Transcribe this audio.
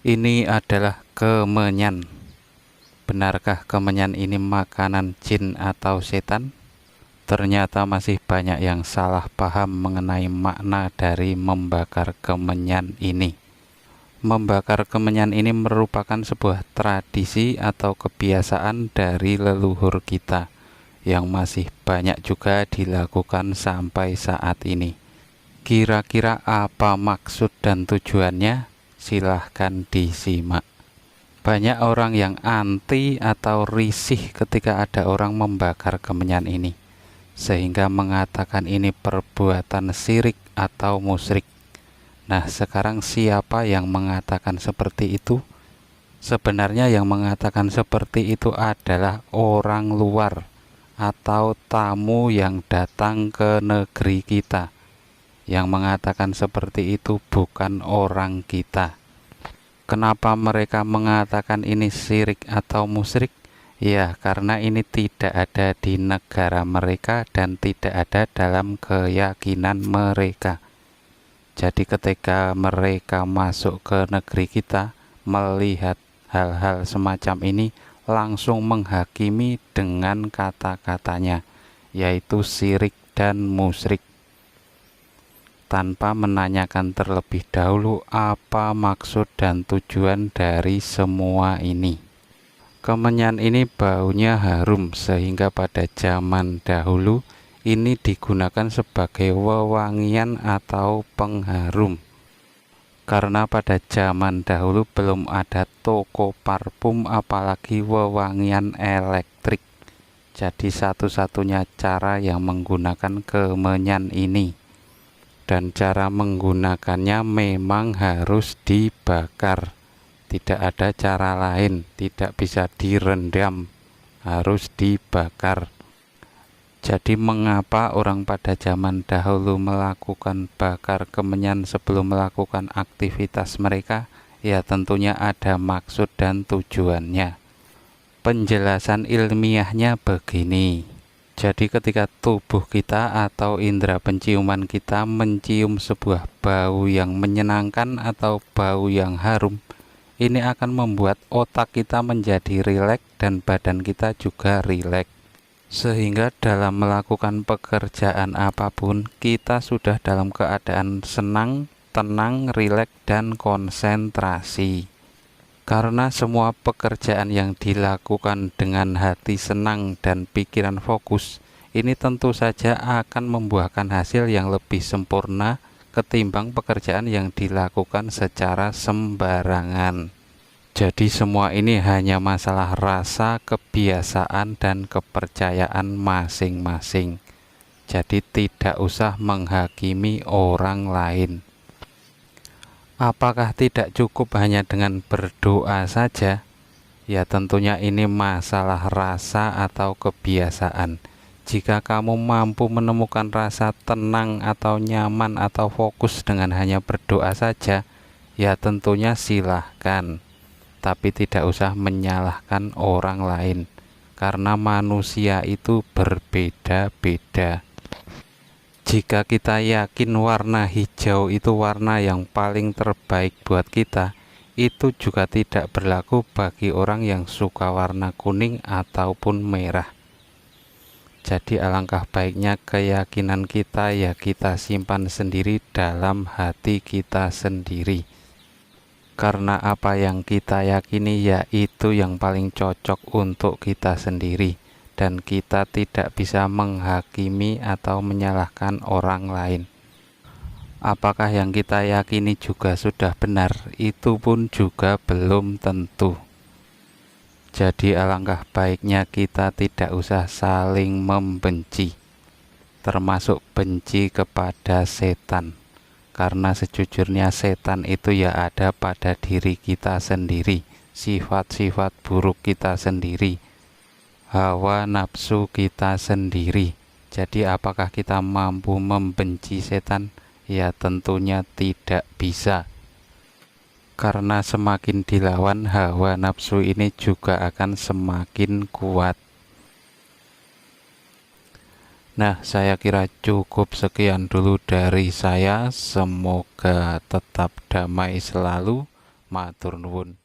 Ini adalah kemenyan. Benarkah kemenyan ini makanan jin atau setan? Ternyata masih banyak yang salah paham mengenai makna dari membakar kemenyan ini. Membakar kemenyan ini merupakan sebuah tradisi atau kebiasaan dari leluhur kita yang masih banyak juga dilakukan sampai saat ini. Kira-kira apa maksud dan tujuannya? Silahkan disimak. Banyak orang yang anti atau risih ketika ada orang membakar kemenyan ini, sehingga mengatakan ini perbuatan syirik atau musyrik. Nah, sekarang siapa yang mengatakan seperti itu? Sebenarnya yang mengatakan seperti itu adalah orang luar atau tamu yang datang ke negeri kita. Yang mengatakan seperti itu bukan orang kita. Kenapa mereka mengatakan ini syirik atau musyrik? Ya, karena ini tidak ada di negara mereka dan tidak ada dalam keyakinan mereka. Jadi ketika mereka masuk ke negeri kita, melihat hal-hal semacam ini, langsung menghakimi dengan kata-katanya, yaitu syirik dan musyrik, tanpa menanyakan terlebih dahulu apa maksud dan tujuan dari semua ini. Kemenyan ini baunya harum sehingga pada zaman dahulu ini digunakan sebagai wewangian atau pengharum. Karena pada zaman dahulu belum ada toko parfum apalagi wewangian elektrik. Jadi satu-satunya cara yang menggunakan kemenyan ini. Dan cara menggunakannya memang harus dibakar. Tidak ada cara lain, tidak bisa direndam, harus dibakar. Jadi mengapa orang pada zaman dahulu melakukan bakar kemenyan sebelum melakukan aktivitas mereka? Ya tentunya ada maksud dan tujuannya. Penjelasan ilmiahnya begini. Jadi ketika tubuh kita atau indera penciuman kita mencium sebuah bau yang menyenangkan atau bau yang harum, ini akan membuat otak kita menjadi rileks dan badan kita juga rileks. Sehingga dalam melakukan pekerjaan apapun, kita sudah dalam keadaan senang, tenang, rileks, dan konsentrasi. Karena semua pekerjaan yang dilakukan dengan hati senang dan pikiran fokus, ini tentu saja akan membuahkan hasil yang lebih sempurna ketimbang pekerjaan yang dilakukan secara sembarangan. Jadi semua ini hanya masalah rasa, kebiasaan, dan kepercayaan masing-masing. Jadi tidak usah menghakimi orang lain. Apakah tidak cukup hanya dengan berdoa saja? Ya tentunya ini masalah rasa atau kebiasaan. Jika kamu mampu menemukan rasa tenang atau nyaman atau fokus dengan hanya berdoa saja, ya tentunya silahkan. Tapi tidak usah menyalahkan orang lain, karena manusia itu berbeda-beda. Jika kita yakin warna hijau itu warna yang paling terbaik buat kita, itu juga tidak berlaku bagi orang yang suka warna kuning ataupun merah. Jadi alangkah baiknya keyakinan kita ya kita simpan sendiri dalam hati kita sendiri. Karena apa yang kita yakini ya itu yang paling cocok untuk kita sendiri. Dan kita tidak bisa menghakimi atau menyalahkan orang lain. Apakah yang kita yakini juga sudah benar? Itu pun juga belum tentu. Jadi alangkah baiknya kita tidak usah saling membenci, termasuk benci kepada setan. Karena sejujurnya setan itu ya ada pada diri kita sendiri, sifat-sifat buruk kita sendiri, hawa nafsu kita sendiri. Jadi apakah kita mampu membenci setan? Ya tentunya tidak bisa. Karena semakin dilawan hawa nafsu ini juga akan semakin kuat. Nah, saya kira cukup sekian dulu dari saya. Semoga tetap damai selalu, Matur nuwun.